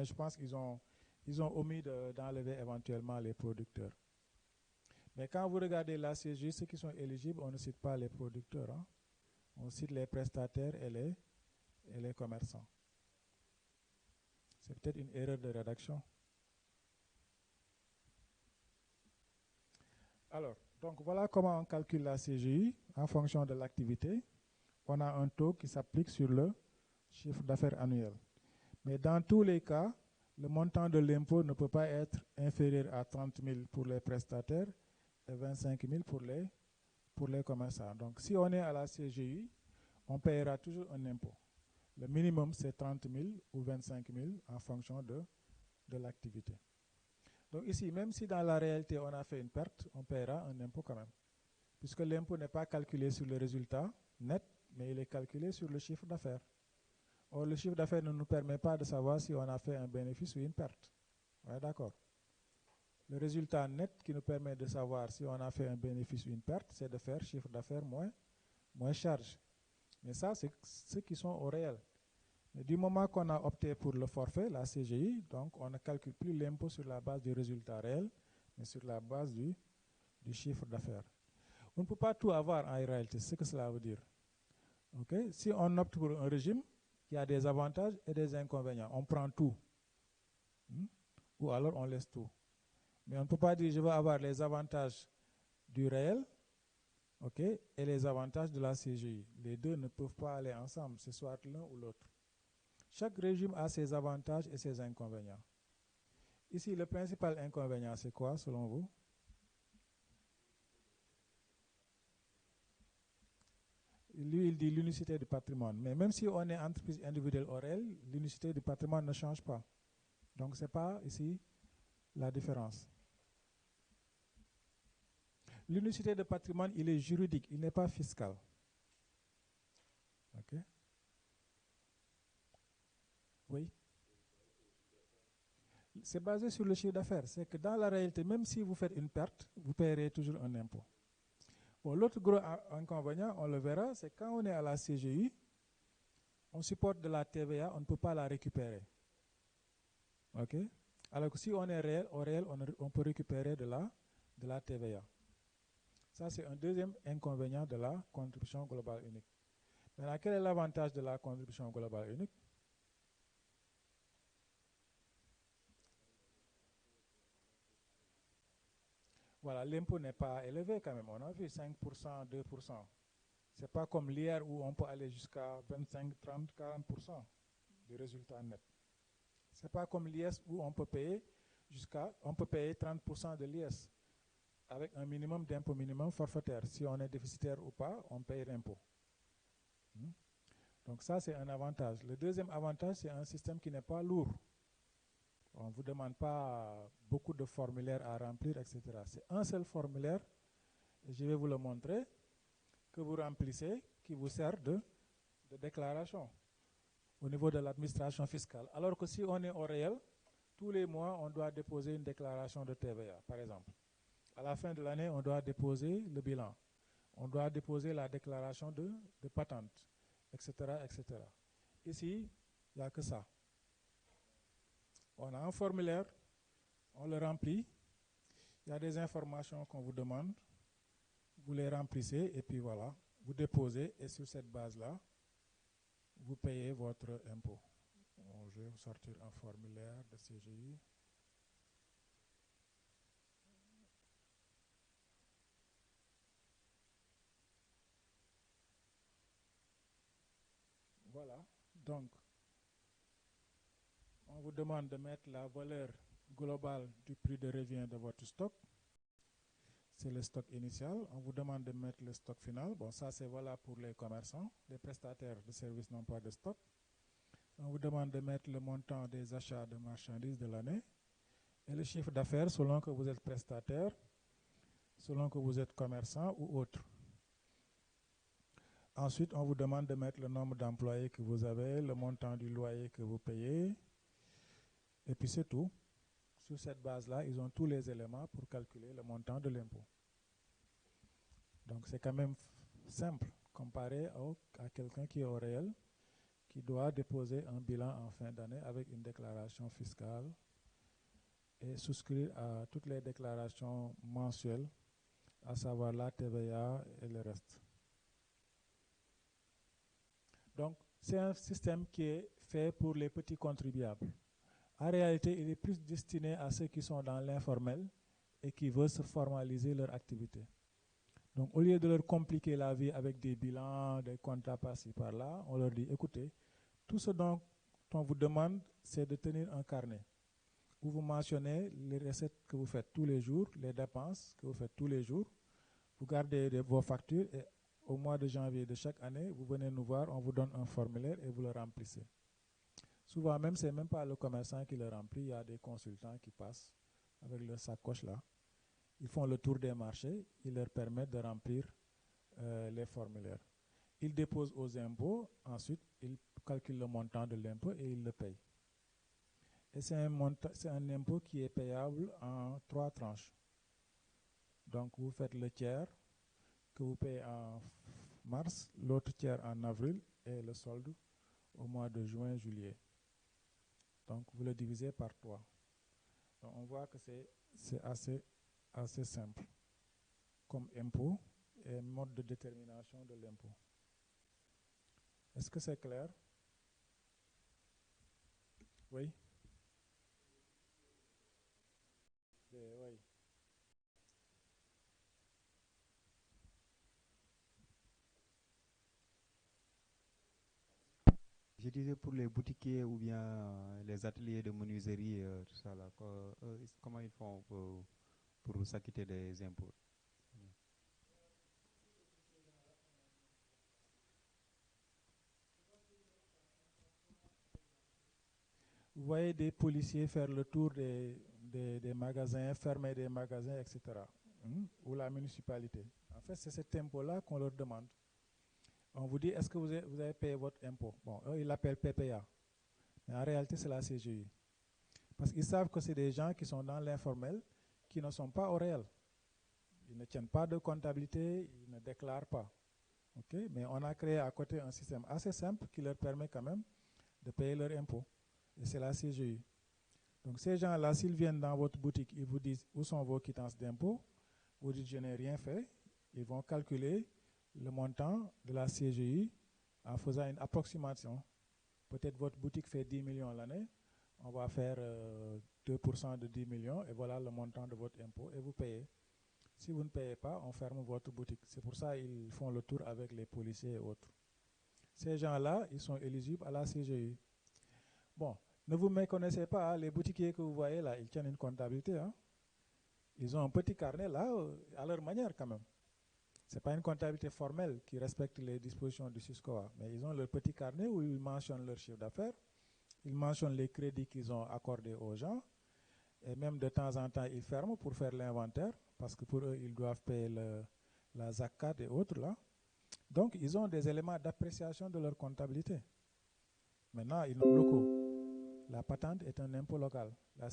Mais je pense qu'ils ont omis d'enlever éventuellement les producteurs. Mais quand vous regardez la CSG, ceux qui sont éligibles, on ne cite pas les producteurs. Hein. On cite les prestataires et les commerçants. C'est peut-être une erreur de rédaction. Alors, donc voilà comment on calcule la CGI en fonction de l'activité. On a un taux qui s'applique sur le chiffre d'affaires annuel. Mais dans tous les cas, le montant de l'impôt ne peut pas être inférieur à 30 000 pour les prestataires et 25 000 pour les commerçants. Donc, si on est à la CGI, on paiera toujours un impôt. Le minimum, c'est 30 000 ou 25 000 en fonction de l'activité. Donc ici, même si dans la réalité, on a fait une perte, on paiera un impôt quand même. Puisque l'impôt n'est pas calculé sur le résultat net, mais il est calculé sur le chiffre d'affaires. Or, le chiffre d'affaires ne nous permet pas de savoir si on a fait un bénéfice ou une perte. Ouais, d'accord. Le résultat net qui nous permet de savoir si on a fait un bénéfice ou une perte, c'est de faire chiffre d'affaires moins charge. Mais ça, c'est ceux qui sont au réel. Mais du moment qu'on a opté pour le forfait, la CGI, donc on ne calcule plus l'impôt sur la base du résultat réel, mais sur la base du chiffre d'affaires. On ne peut pas tout avoir en réalité, c'est ce que cela veut dire. Okay? Si on opte pour un régime, il y a des avantages et des inconvénients. On prend tout. Ou alors on laisse tout. Mais on ne peut pas dire je veux avoir les avantages du réel, okay, et les avantages de la CGI. Les deux ne peuvent pas aller ensemble, c'est soit l'un ou l'autre. Chaque régime a ses avantages et ses inconvénients. Ici, le principal inconvénient, c'est quoi selon vous? Lui, il dit l'unicité du patrimoine. Mais même si on est entreprise individuelle au réel, l'unicité du patrimoine ne change pas. Donc, ce n'est pas ici la différence. L'unicité de patrimoine, il est juridique, il n'est pas fiscal. OK? Oui. C'est basé sur le chiffre d'affaires. C'est que dans la réalité, même si vous faites une perte, vous paierez toujours un impôt. Bon, l'autre gros inconvénient, on le verra, c'est quand on est à la CGI, on supporte de la TVA, on ne peut pas la récupérer. OK? Alors que si on est réel, au réel, on peut récupérer de la TVA. Ça, c'est un deuxième inconvénient de la contribution globale unique. Maintenant, quel est l'avantage de la contribution globale unique? Voilà, l'impôt n'est pas élevé quand même. On a vu 5%, 2%. Ce n'est pas comme l'IR où on peut aller jusqu'à 25, 30, 40% du résultat net. Ce n'est pas comme l'IS où on peut payer 30% de l'IS avec un minimum d'impôt minimum forfaitaire. Si on est déficitaire ou pas, on paye l'impôt. Donc ça, c'est un avantage. Le deuxième avantage, c'est un système qui n'est pas lourd. On ne vous demande pas beaucoup de formulaires à remplir, etc. C'est un seul formulaire, et je vais vous le montrer, que vous remplissez, qui vous sert de déclaration au niveau de l'administration fiscale. Alors que si on est au réel, tous les mois, on doit déposer une déclaration de TVA, par exemple. À la fin de l'année, on doit déposer le bilan. On doit déposer la déclaration de patente, etc., etc. Ici, il n'y a que ça. On a un formulaire, on le remplit, il y a des informations qu'on vous demande, vous les remplissez et puis voilà, vous déposez et sur cette base-là, vous payez votre impôt. Bon, je vais vous sortir un formulaire de CGI. Voilà, donc on vous demande de mettre la valeur globale du prix de revient de votre stock. C'est le stock initial. On vous demande de mettre le stock final. Bon, ça c'est valable pour les commerçants, les prestataires de services n'ont pas de stock. On vous demande de mettre le montant des achats de marchandises de l'année et le chiffre d'affaires selon que vous êtes prestataire, selon que vous êtes commerçant ou autre. Ensuite, on vous demande de mettre le nombre d'employés que vous avez, le montant du loyer que vous payez, et puis c'est tout. Sur cette base-là, ils ont tous les éléments pour calculer le montant de l'impôt. Donc c'est quand même simple comparé à quelqu'un qui est au réel qui doit déposer un bilan en fin d'année avec une déclaration fiscale et souscrire à toutes les déclarations mensuelles, à savoir la TVA et le reste. Donc, c'est un système qui est fait pour les petits contribuables. En réalité, il est plus destiné à ceux qui sont dans l'informel et qui veulent se formaliser leur activité. Donc, au lieu de leur compliquer la vie avec des bilans, des contrats par-ci, par-là, on leur dit, écoutez, tout ce dont on vous demande, c'est de tenir un carnet où vous mentionnez les recettes que vous faites tous les jours, les dépenses que vous faites tous les jours. Vous gardez vos factures et au mois de janvier de chaque année, vous venez nous voir, on vous donne un formulaire et vous le remplissez. Souvent même, ce n'est même pas le commerçant qui le remplit, il y a des consultants qui passent avec leur sacoche là. Ils font le tour des marchés, ils leur permettent de remplir les formulaires. Ils déposent aux impôts, ensuite ils calculent le montant de l'impôt et ils le payent. Et c'est un impôt qui est payable en 3 tranches. Donc vous faites le tiers que vous payez en mars, l'autre tiers en avril et le solde au mois de juin, juillet. Donc vous le divisez par 3. Donc on voit que c'est assez simple comme impôt et mode de détermination de l'impôt. Est-ce que c'est clair? Oui? Oui. Je disais pour les boutiquiers ou bien les ateliers de menuiserie, tout ça là, comment ils font pour s'acquitter des impôts? Vous voyez des policiers faire le tour des magasins, fermer des magasins, etc. Ou la municipalité. En fait, c'est cet impôt-là qu'on leur demande. On vous dit, est-ce que vous avez payé votre impôt? Bon, eux, ils l'appellent PPA. Mais en réalité, c'est la CGI. Parce qu'ils savent que c'est des gens qui sont dans l'informel, qui ne sont pas au réel. Ils ne tiennent pas de comptabilité, ils ne déclarent pas. Okay? Mais on a créé à côté un système assez simple qui leur permet quand même de payer leur impôt. Et c'est la CGI. Donc ces gens-là, s'ils viennent dans votre boutique, ils vous disent où sont vos quittances d'impôt. Vous dites je n'ai rien fait. Ils vont calculer le montant de la CGI en faisant une approximation. Peut-être votre boutique fait 10 millions l'année. On va faire 2% de 10 millions et voilà le montant de votre impôt et vous payez. Si vous ne payez pas, on ferme votre boutique. C'est pour ça qu'ils font le tour avec les policiers et autres. Ces gens-là, ils sont éligibles à la CGI. Bon, ne vous méconnaissez pas, hein, les boutiquiers que vous voyez là, ils tiennent une comptabilité. Hein. Ils ont un petit carnet là, à leur manière quand même. Ce n'est pas une comptabilité formelle qui respecte les dispositions du SUSCOA, mais ils ont leur petit carnet où ils mentionnent leur chiffre d'affaires, ils mentionnent les crédits qu'ils ont accordés aux gens, et même de temps en temps, ils ferment pour faire l'inventaire, parce que pour eux, ils doivent payer la zakat et autres là. Donc, ils ont des éléments d'appréciation de leur comptabilité. Maintenant, ils ont locaux. La patente est un impôt local. La